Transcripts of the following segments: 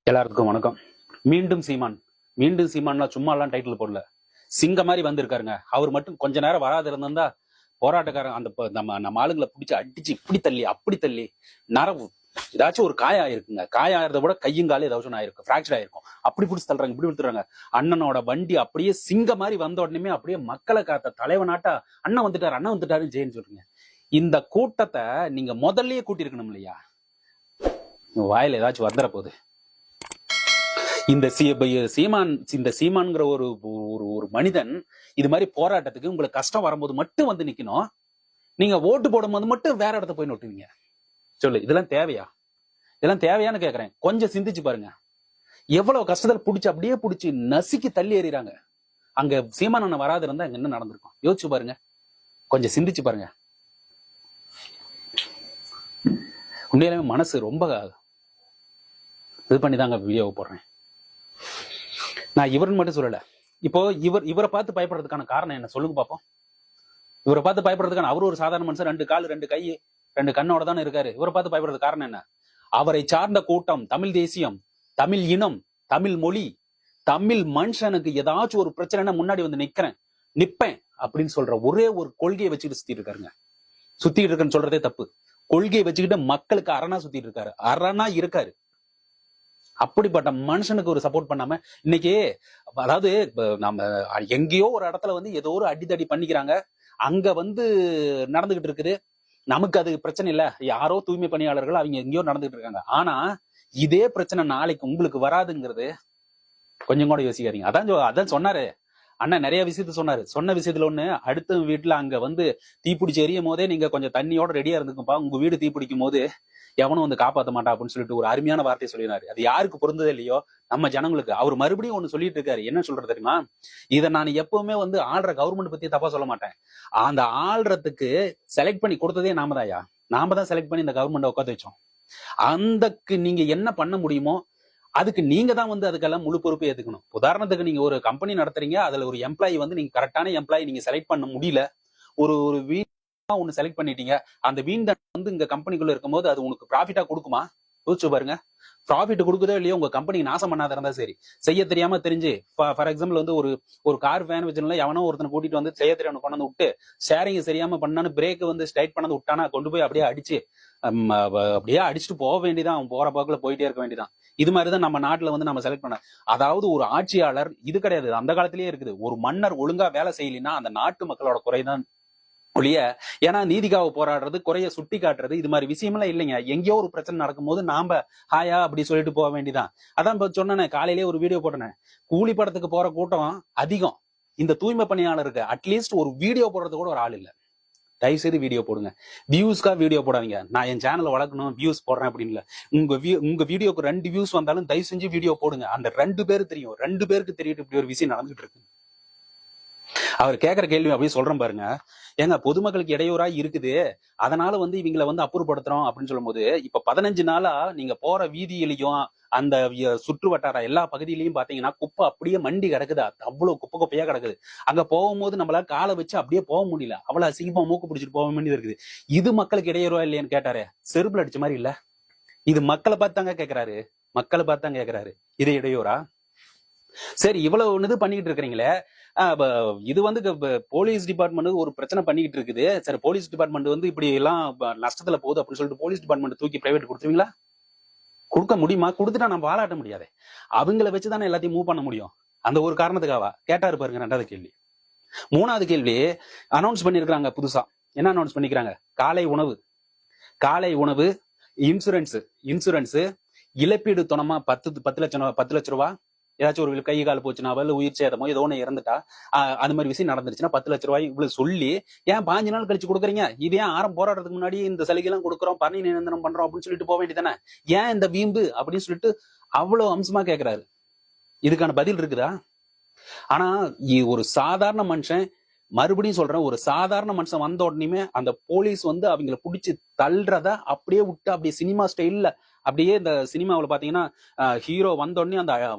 எல்லாருக்கும் வணக்கம். மீண்டும் சீமான். மீண்டும் சீமான்லாம் சும்மா எல்லாம் டைட்டில் போடல, சிங்க மாதிரி வந்திருக்காருங்க. அவர் மட்டும் கொஞ்ச நேரம் வராது இருந்தா போராட்டக்காரன் அந்த நம்ம ஆளுங்களை பிடிச்சி அடிச்சு இப்படி தள்ளி அப்படி தள்ளி நரவு ஏதாச்சும் ஒரு காயம் ஆயிருக்குங்க. காயம் ஆயிருந்த கூட கையும் காலம் ஏதாச்சும் ஆயிருக்கும், ஃபிராக்சர் ஆயிருக்கும். அப்படி பிடிச்சி தள்ளுறாங்க, இப்படி விடுத்துறாங்க. அண்ணனோட வண்டி அப்படியே சிங்க மாதிரி வந்த உடனே அப்படியே மக்களை காத்த தலைவனாட்டா அண்ணன் வந்துட்டாருன்னு ஜெயின்னு சொல்றீங்க. இந்த கூட்டத்தை நீங்க முதல்லயே கூட்டியிருக்கணும் இல்லையா? வாயில ஏதாச்சும் வந்துட போகுது. இந்த சீமான்ங்கிற ஒரு ஒரு மனிதன் இது மாதிரி போராட்டத்துக்கு உங்களுக்கு கஷ்டம் வரும்போது மட்டும் வந்து நிக்கணும். நீங்க ஓட்டு போடும்போது மட்டும் வேற இடத்த போய் நோட்டுவீங்க. சொல்லு, இதெல்லாம் தேவையா? இதெல்லாம் தேவையான்னு கேக்குறேன். கொஞ்சம் சிந்திச்சு பாருங்க. எவ்வளவு கஷ்டத்தில் பிடிச்சி அப்படியே பிடிச்சி நசுக்கி தள்ளி எறிறாங்க. அங்க சீமான் அண்ணன் வராது இருந்தா அங்க என்ன நடந்திருக்கும் யோசிச்சு பாருங்க. கொஞ்சம் சிந்திச்சு பாருங்க. உண்மையிலுமே மனசு ரொம்ப இது பண்ணிதாங்க வீடியோவை போடுறேன். நான் இவருன்னு மட்டும் சொல்லல. இப்போ இவரை பார்த்து பயப்படுறதுக்கான காரணம் என்ன சொல்லுங்க பாப்போம். இவரை பார்த்து பயப்படுறதுக்கான, அவரு ஒரு சாதாரண மனுஷன், 2 கால் 2 கை 2 கண்ணோட தானே இருக்காரு. இவரை பார்த்து பயப்படுறது காரணம் என்ன? அவரை சார்ந்த கூட்டம், தமிழ் தேசியம், தமிழ் இனம், தமிழ் மொழி, தமிழ் மனுஷனுக்கு ஏதாச்சும் ஒரு பிரச்சனைனா முன்னாடி வந்து நிப்பேன் அப்படின்னு சொல்ற ஒரே ஒரு கொள்கையை வச்சுக்கிட்டு சுத்திட்டு இருக்காருங்க. சுத்திட்டு இருக்குன்னு சொல்றதே தப்பு. கொள்கையை வச்சுக்கிட்டு மக்களுக்கு அரணா சுத்திட்டு இருக்காரு, அரணா இருக்காரு. அப்படிப்பட்ட மனுஷனுக்கு ஒரு சப்போர்ட் பண்ணாம இன்னைக்கு, அதாவது நம்ம எங்கேயோ ஒரு இடத்துல வந்து ஏதோ ஒரு அடிதடி பண்ணிக்கிறாங்க, அங்க வந்து நடந்துகிட்டு இருக்குது. நமக்கு அது பிரச்சனை இல்ல, யாரோ தூய்மை பணியாளர்கள் அவங்க எங்கேயோ நடந்துகிட்டு இருக்காங்க. ஆனா இதே பிரச்சனை நாளைக்கு உங்களுக்கு வராதுங்கிறது கொஞ்சம் கூட யோசிக்காதீங்க. அதான் சொன்னாரு அண்ணன், நிறைய விஷயத்த சொன்னாரு. சொன்ன விஷயத்துல ஒண்ணு, அடுத்த வீட்டுல அங்க வந்து தீப்பிடிச்சு எரியும் போதே நீங்க கொஞ்சம் தண்ணியோட ரெடியா இருந்துக்கும்பா, உங்க வீடு தீப்பிடிக்கும் போது எவனும் வந்து காப்பாற்ற மாட்டா அப்படின்னு சொல்லிட்டு ஒரு அருமையான வார்த்தையை சொல்லினாரு. அது யாருக்கு பொருந்ததே இல்லையோ நம்ம ஜனங்களுக்கு அவர் மறுபடியும் ஒண்ணு சொல்லிட்டு இருக்காரு. என்ன சொல்றது தெரியுமா? இதை நான் எப்பவுமே வந்து ஆள்ற கவர்மெண்ட் பத்தி தப்பா சொல்ல மாட்டேன். அந்த ஆள்றதுக்கு செலக்ட் பண்ணி கொடுத்ததே நாம தான் செலக்ட் பண்ணி இந்த கவர்மெண்ட் உட்காந்து வச்சோம். அந்தக்கு நீங்க என்ன பண்ண முடியுமோ அதுக்கு நீங்க தான் வந்து அதுக்கெல்லாம் முழு பொறுப்பு ஏத்துக்கணும். உதாரணத்துக்கு நீங்க ஒரு கம்பெனி நடத்துறீங்க, அதுல ஒரு எம்ப்ளாயி வந்து நீங்க கரெக்டான எம்ப்ளாயி நீங்க செலக்ட் பண்ண முடியல, ஒரு ஒண்ணு செலக்ட் பண்ணிட்டீங்க, அந்த வீண் வந்து இங்க கம்பெனிக்குள்ள இருக்கும்போது அது உனக்கு ப்ராஃபிட்டா கொடுக்குமா? யோசிச்சு பாருங்க. ப்ராஃபிட் கொடுக்குதோ இல்லையோ, உங்க கம்பெனி நாசம் பண்ணாத இருந்தா சரி. செய்ய தெரியாம தெரிஞ்சு, ஃபார் எக்ஸாம்பிள் வந்து ஒரு கார் வேன் வச்சுல எவனோ ஒருத்தனை கூட்டிட்டு வந்து செய்ய தெரியாம கொண்டு வந்து விட்டு, ஷேரிங் சரியாம பண்ணான்னு பிரேக் வந்து ஸ்ட்ரைட் பண்ணது விட்டானா கொண்டு போய் அப்படியே அடிச்சுட்டு போக வேண்டியதான். அவன் போற போக்குல போயிட்டே இருக்க வேண்டியதான். இது மாதிரிதான் நம்ம நாட்டுல வந்து நம்ம செலக்ட் பண்ண. அதாவது ஒரு ஆட்சியாளர், இது கிடையாது, அந்த காலத்திலேயே இருக்குது, ஒரு மன்னர் ஒழுங்கா வேலை செய்யலைன்னா அந்த நாட்டு மக்களோட குறைதான் ஒழிய, ஏன்னா நீதிக்காக போராடுறது, குறைய சுட்டி காட்டுறது, இது மாதிரி விஷயமெல்லாம் இல்லைங்க. எங்கேயோ ஒரு பிரச்சனை நடக்கும்போது நாம ஹாயா அப்படி சொல்லிட்டு போக வேண்டியதான். அதான் இப்ப சொன்னேன், காலையிலேயே ஒரு வீடியோ போட்டேன். கூலி படத்துக்கு போற கூட்டம் அதிகம். இந்த தூய்மை பணியாளருக்கு அட்லீஸ்ட் ஒரு வீடியோ போடுறது கூட ஒரு ஆள் இல்ல. தயவு செய்து வீடியோ போடுங்க. வியூஸ்க்கா வீடியோ போடாதீங்க. நான் என் சேனலை வளர்க்கணும், வியூஸ் போடுறேன் அப்படின்னு இல்ல. உங்க வீடியோக்கு 2 வியூஸ் வந்தாலும் தயவு செஞ்சு வீடியோ போடுங்க. அந்த 2 பேருக்கு தெரியும், 2 பேருக்கு தெரியும் இப்படி ஒரு விஷயம் நடந்துட்டு இருக்கு. அவர் கேட்கிற கேள்வி அப்படியே சொல்றேன் பாருங்க. ஏங்க, பொதுமக்களுக்கு இடையூறா இருக்குது, அதனால வந்து இவங்களை வந்து அப்புறப்படுத்துறோம் அப்படின்னு சொல்லும் போது, இப்ப 15 நாளா நீங்க போற வீதியிலையும் அந்த சுற்று வட்டார எல்லா பகுதியிலையும் பாத்தீங்கன்னா குப்பை அப்படியே மண்டி கிடக்குது. அவ்வளவு குப்பையா கிடக்குது. அங்க போகும்போது நம்மளால காலை வச்சு அப்படியே போக முடியல, அவ்வளவு அசிங்கமா மூக்கு பிடிச்சிட்டு போக வேண்டியது இருக்குது. இது மக்களுக்கு இடையூறா இல்லையான்னு கேட்டாரு. செருப்புல அடிச்ச மாதிரி இல்ல. இது மக்களை பார்த்தாங்க கேக்குறாரு, மக்களை பார்த்தாங்க கேக்குறாரு. இது இடையூறா? சரி, இவ்வளவு இது பண்ணிக்கிட்டு இருக்கிறீங்களே, இது வந்து போலீஸ் டிபார்ட்மெண்ட் ஒரு பிரச்சனை பண்ணிக்கிட்டு இருக்குது. சரி, போலீஸ் டிபார்ட்மெண்ட் வந்து இப்படி எல்லாம் நஷ்டத்துல போகுது அப்படின்னு சொல்லிட்டு போலீஸ் டிபார்ட்மெண்ட் தூக்கி பிரைவேட் கொடுத்துருவீங்களா? கொடுக்க முடியுமா? கொடுத்துட்டா நம்ம பாராட்ட முடியாது. அவங்கள வச்சுதானே எல்லாத்தையும் மூவ் பண்ண முடியும். அந்த ஒரு காரணத்துக்காவா? கேட்டாரு பாருங்க 2வது கேள்வி. 3வது கேள்வி, அனௌன்ஸ் பண்ணிருக்காங்க புதுசா. என்ன அனௌன்ஸ் பண்ணிக்கிறாங்க? காலை உணவு, இன்சூரன்ஸ், இழப்பீடு தொணமா 10 லட்சம் ரூபாய். ஏதாச்சும் ஒரு கை கால் போச்சுனா, உயிர் சேதமோ ஏதோ ஒண்ணு இறந்துட்டா, அது மாதிரி விஷயம் நடந்துருச்சுன்னா 10 லட்சம் ரூபாய் இவ்வளவு சொல்லி, ஏன் 15 நாள் கழிச்சு கொடுக்குறீங்க? இது ஏன் போராடுறதுக்கு முன்னாடி இந்த சலுகை எல்லாம் கொடுக்குறோம், பணி நிரந்தரம் பண்றோம் அப்படின்னு சொல்லிட்டு போக வேண்டியதானே? ஏன் இந்த வீம்பு அப்படின்னு சொல்லிட்டு அவ்வளவு அம்சமா கேட்கிறாரு. இதுக்கான பதில் இருக்குதா? ஆனா ஒரு சாதாரண மனுஷன், மறுபடியும் சொல்றேன், ஒரு சாதாரண மனுஷன் வந்த உடனே அந்த போலீஸ் வந்து அவங்களை பிடிச்சி தள்ளுறத அப்படியே விட்டு, அப்படியே சினிமா ஸ்டைல்ல, அப்படியே இந்த சினிமாவில் பாத்தீங்கன்னா ஹீரோ வந்த உடனே அந்த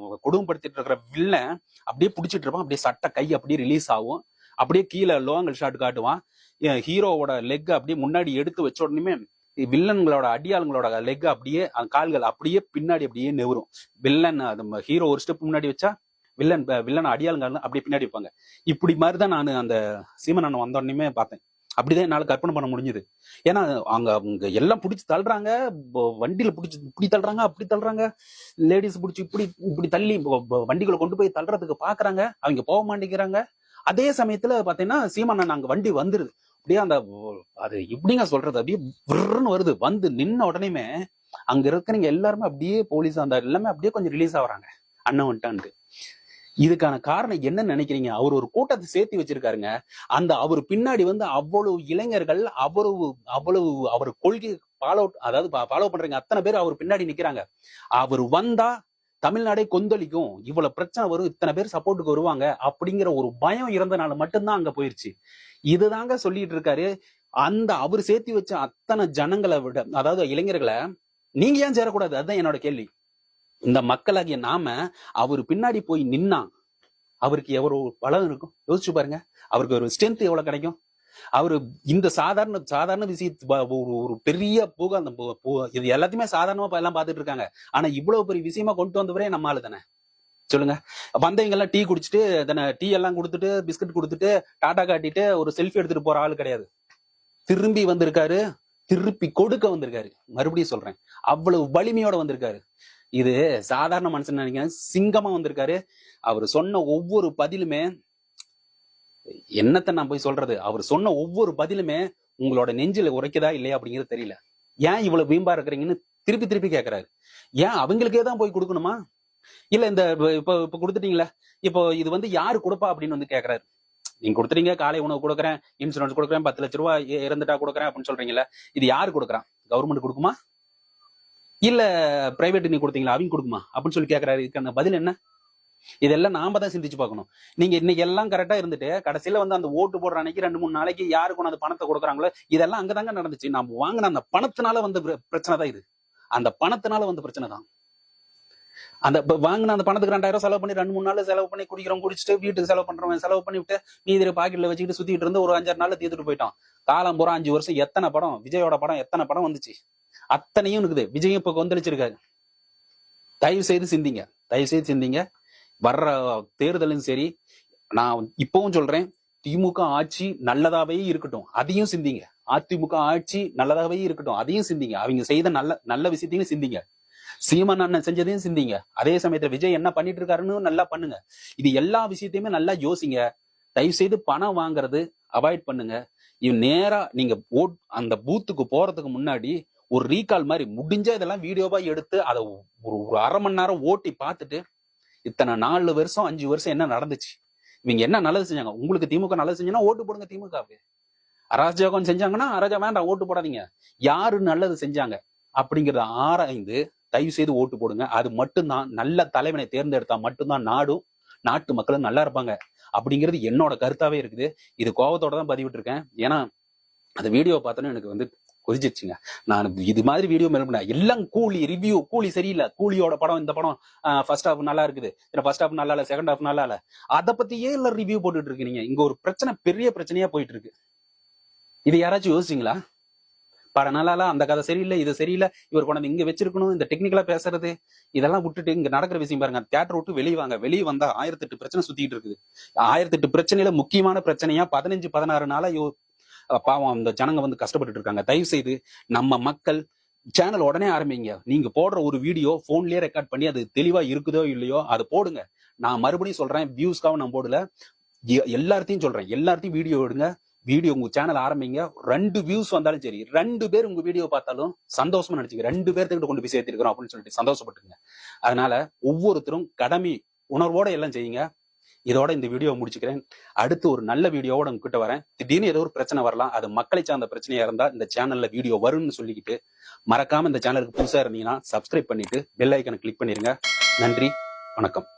கொடுமைப்படுத்திட்டு இருக்கிற வில்லன் அப்படியே பிடிச்சிட்டு இருப்பான். அப்படியே சட்டை கை அப்படியே ரிலீஸ் ஆகும், அப்படியே கீழே லோங்கல் ஷாட் காட்டுவான். ஹீரோவோட லெக் அப்படியே முன்னாடி எடுத்து வச்ச உடனே வில்லன்களோட அடியாளுங்களோட லெக் அப்படியே கால்கள் அப்படியே பின்னாடி அப்படியே நெவரும். வில்லன் ஹீரோ ஒரு ஸ்டெப் முன்னாடி வச்சா வில்லன் அடியாளுங்க அப்படியே பின்னாடி வைப்பாங்க. இப்படி மாதிரிதான் நான் அந்த சீமன் அண்ணன் வந்தோடனே பார்த்தேன். அப்படிதான் என்னால கற்பனை பண்ண முடிஞ்சது. ஏன்னா அங்க எல்லாம் பிடிச்சி தள்ளுறாங்க, வண்டியில பிடிச்சி இப்படி தள்ளுறாங்க, அப்படி தள்ளுறாங்க, லேடிஸ் பிடிச்சி இப்படி இப்படி தள்ளி வண்டிகளை கொண்டு போய் தள்ளுறதுக்கு பாக்குறாங்க. அவங்க போக மாட்டேங்கிறாங்க. அதே சமயத்துல பாத்தீங்கன்னா சீமானன் அங்க வண்டி வந்துருது. அப்படியே அந்த அது எப்படிங்க சொல்றது, அப்படியே விருன்னு வருது. வந்து நின்ன உடனேமே அங்க இருக்கிறவங்க எல்லாருமே அப்படியே போலீஸ் அந்த எல்லாமே அப்படியே கொஞ்சம் ரிலீஸ் ஆகுறாங்க, அண்ணன் வந்துட்டான்ட்டு. இதுக்கான காரணம் என்னன்னு நினைக்கிறீங்க? அவர் ஒரு கூட்டத்தை சேர்த்து வச்சிருக்காருங்க. அந்த அவர் பின்னாடி வந்து அவ்வளவு இளைஞர்கள், அவ்வளவு அவர் கொள்கை ஃபாலோ பண்றீங்க அத்தனை பேர் அவர் பின்னாடி நிக்கிறாங்க. அவர் வந்தா தமிழ்நாடே கொந்தளிக்கும், இவ்வளவு பிரச்சனை வரும், இத்தனை பேர் சப்போர்ட்டுக்கு வருவாங்க அப்படிங்கிற ஒரு பயம் இருந்தனால மட்டும்தான் அங்க போயிருச்சு. இதுதாங்க சொல்லிட்டு இருக்காரு. அந்த அவர் சேர்த்து வச்ச அத்தனை ஜனங்களை விட, அதாவது இளைஞர்களை நீங்க ஏன் சேரக்கூடாது? அதுதான் என்னோட கேள்வி. இந்த மக்களாகிய நாம அவரு பின்னாடி போய் நின்னா அவருக்கு எவ்வளவு பலம் இருக்கும் யோசிச்சு பாருங்க. அவருக்கு ஒரு ஸ்ட்ரென்த் எவ்வளவு கிடைக்கும்? அவரு இந்த சாதாரண விஷயத்து ஒரு பெரிய பூகாந்தம், இது எல்லாத்தையுமே சாதாரணமா எல்லாம் பாத்துட்டு இருக்காங்க. ஆனா இவ்வளவு பெரிய விஷயமா கொண்டு வந்தவரே நம்ம ஆளு தானே, சொல்லுங்க. வந்தவங்க எல்லாம் டீ குடிச்சிட்டு டீ எல்லாம் கொடுத்துட்டு பிஸ்கட் கொடுத்துட்டு டாடா காட்டிட்டு ஒரு செல்ஃபி எடுத்துட்டு போற ஆளு கிடையாது. திரும்பி வந்திருக்காரு, திருப்பி கொடுக்க வந்திருக்காரு. மறுபடியும் சொல்றேன், அவ்வளவு வலிமையோட வந்திருக்காரு. இது சாதாரண மனுஷன் நினைக்கிறேன், சிங்கமா வந்திருக்காரு. அவர் சொன்ன ஒவ்வொரு பதிலுமே என்னத்தை நான் போய் சொல்றது, அவர் சொன்ன ஒவ்வொரு பதிலுமே உங்களோட நெஞ்சில உரைக்குதா இல்லையா அப்படிங்கிறது தெரியல. ஏன் இவ்வளவு வீம்பா இருக்கிறீங்கன்னு திருப்பி திருப்பி கேட்கிறாரு. ஏன் அவங்களுக்கே தான் போய் கொடுக்கணுமா? இல்ல இந்த இப்ப கொடுத்துட்டீங்களா, இப்போ இது வந்து யாரு கொடுப்பா அப்படின்னு வந்து கேட்கிறாரு. நீங்க கொடுத்துறீங்க, காலை உணவு கொடுக்குறேன், இன்சூரன்ஸ் கொடுக்குறேன், 10 லட்ச ரூபாய் இறந்துட்டா கொடுக்குறேன் அப்படின்னு சொல்றீங்களா, இது யாரு கொடுக்குறான்? கவர்மெண்ட் கொடுக்குமா இல்ல பிரைவேட் நீ கொடுத்தீங்களா அவங்க கொடுக்குமா அப்படின்னு சொல்லி கேட்கிறாரு. இதுக்கான பதில் என்ன? இதெல்லாம் நாம தான் சிந்திச்சு பார்க்கணும். நீங்க இன்னைக்கு எல்லாம் கரெக்டா இருந்துட்டு கடைசியில வந்து அந்த ஓட்டு போடுற அன்னைக்கு 2-3 நாளைக்கு யாருக்கு அந்த பணத்தை கொடுக்குறாங்களோ இதெல்லாம் அங்கதாங்க நடந்துச்சு. நம்ம வாங்கின அந்த பணத்தினால வந்த பிரச்சனை தான் இது. அந்த பணத்தினால வந்த பிரச்சனை தான். அந்த வாங்கின அந்த பணத்துக்கு 2000 செலவு பண்ணி 2-3 நாள் செலவு பண்ணி குடிச்சிட்டு வீட்டுக்கு செலவு பண்றவன் செலவு பண்ணி விட்டு மீதி பாக்கெட்ல வச்சுக்கிட்டு சுத்திட்டு இருந்து ஒரு 5-6 நாள்ல தீர்த்துட்டு போயிட்டான். காலம் பூரா 5 வருஷம் எத்தனை படம், விஜயோட படம் எத்தனை படம் வந்துச்சு, அத்தனையும் இருக்குது. விஜயும் இப்ப கொந்தளிச்சிருக்காரு. தயவு செய்து சிந்திங்க. வர்ற தேர்தலும் சரி, நான் இப்பவும் சொல்றேன், திமுக ஆட்சி நல்லதாவே இருக்கட்டும், அதையும் சிந்திங்க. அதிமுக ஆட்சி நல்லதாவே இருக்கட்டும், அதையும் சிந்திங்க. அவங்க செய்த நல்ல விஷயத்தையும் சிந்திங்க. சீமான் அண்ணன் செஞ்சதையும் சிந்திங்க. அதே சமயத்துல விஜய் என்ன பண்ணிட்டு இருக்காருன்னு நல்லா பண்ணுங்க. இது எல்லா விஷயத்தையுமே நல்லா யோசிங்க. தயவு செய்து பணம் வாங்குறது அவாய்ட் பண்ணுங்க. நேரா நீங்க அந்த பூத்துக்கு போறதுக்கு முன்னாடி ஒரு ரீகால் மாதிரி முடிஞ்ச இதெல்லாம் வீடியோவா எடுத்து அதை ஒரு அரை மணி நேரம் ஓட்டி பார்த்துட்டு இத்தனை 4 வருஷம் 5 வருஷம் என்ன நடந்துச்சு, இவங்க என்ன நல்லது செஞ்சாங்க. உங்களுக்கு திமுக நல்லது செஞ்சா ஓட்டு போடுங்க திமுகவுக்கு. அராஜகம் செஞ்சாங்கன்னா அராஜகம் வேண்டாம், ஓட்டு போடாதீங்க. யாரு நல்லது செஞ்சாங்க அப்படிங்கறத ஆராய்ந்து தயவு செய்து ஓட்டு போடுங்க. அது மட்டும்தான், நல்ல தலைவனை தேர்ந்தெடுத்தா மட்டும்தான் நாடும் நாட்டு மக்களும் நல்லா இருப்பாங்க அப்படிங்கிறது என்னோட கருத்தாவே இருக்குது. இது கோபத்தோட தான் பதிவிட்டு இருக்கேன். ஏன்னா அந்த வீடியோ பார்த்தோன்னு எனக்கு வந்து கொதிச்சிருச்சுங்க. நான் இது மாதிரி வீடியோ மேல எல்லாம் கூலி சரியில்லை, கூலியோட படம் இந்த படம் ஃபர்ஸ்ட் ஹாஃப் நல்லா இருக்குது, ஃபர்ஸ்ட் ஹாஃப் நல்லா இல்ல, செகண்ட் ஹாஃப் நல்லா இல்ல, அதை பத்தியே எல்லாம் ரிவ்யூ போட்டுட்டு இருக்கீங்க. இங்க ஒரு பிரச்சனை, பெரிய பிரச்சனையா போயிட்டு இருக்கு. இது யாராச்சும் யோசிச்சிங்களா? படம் நல்லா, அந்த கதை சரியில்லை, இது சரியில்லை, இவர் கொண்டாந்து இங்க வச்சிருக்கணும், இந்த டெக்னிக்கலா பேசுறது இதெல்லாம் விட்டுட்டு இங்க நடக்கிற விஷயம் பாருங்க. தியேட்டர் விட்டு வெளியே வந்தா 1008 பிரச்சனை சுத்திட்டு இருக்குது. 1008 பிரச்சனையில முக்கியமான பிரச்சனையா 15-16 நாளா பாவம் அந்த ஜனங்க வந்து கஷ்டப்பட்டு இருக்காங்க. தயவு செய்து நம்ம மக்கள் சேனல் உடனே ஆரம்பிங்க. நீங்க போடுற ஒரு வீடியோ போன்லயே ரெக்கார்ட் பண்ணி அது தெளிவா இருக்குதோ இல்லையோ அதை போடுங்க. நான் மறுபடியும் சொல்றேன், வியூஸ்க்காக நான் போடல, எல்லாத்தையும் சொல்றேன், எல்லாத்தையும் வீடியோ எடுங்க. வீடியோ உங்க சேனல் ஆரம்பிங்க. 2 வியூஸ் வந்தாலும் சரி, 2 பேர் உங்க வீடியோ பார்த்தாலும் சந்தோஷமா நினைச்சுங்க. 2 பேர்த்துக்கிட்ட கொண்டு போய் சேர்த்திருக்கிறோம் அப்படின்னு சொல்லிட்டு சந்தோஷப்பட்டுங்க. அதனால ஒவ்வொருத்தரும் கடமை உணர்வோட எல்லாம் செய்யுங்க. இதோட இந்த வீடியோ முடிச்சுக்கிறேன். அடுத்து ஒரு நல்ல வீடியோவோட உங்ககிட்ட வரேன். திடீர்னு ஏதோ ஒரு பிரச்சனை வரலாம், அது மக்களை சார்ந்த பிரச்சனையா இருந்தா இந்த சேனல்ல வீடியோ வரும்னு சொல்லிக்கிட்டு மறக்காம இந்த சேனலுக்கு புதுசா இருந்தீங்கன்னா சப்ஸ்கிரைப் பண்ணிட்டு பெல் ஐக்கனை கிளிக் பண்ணிருங்க. நன்றி, வணக்கம்.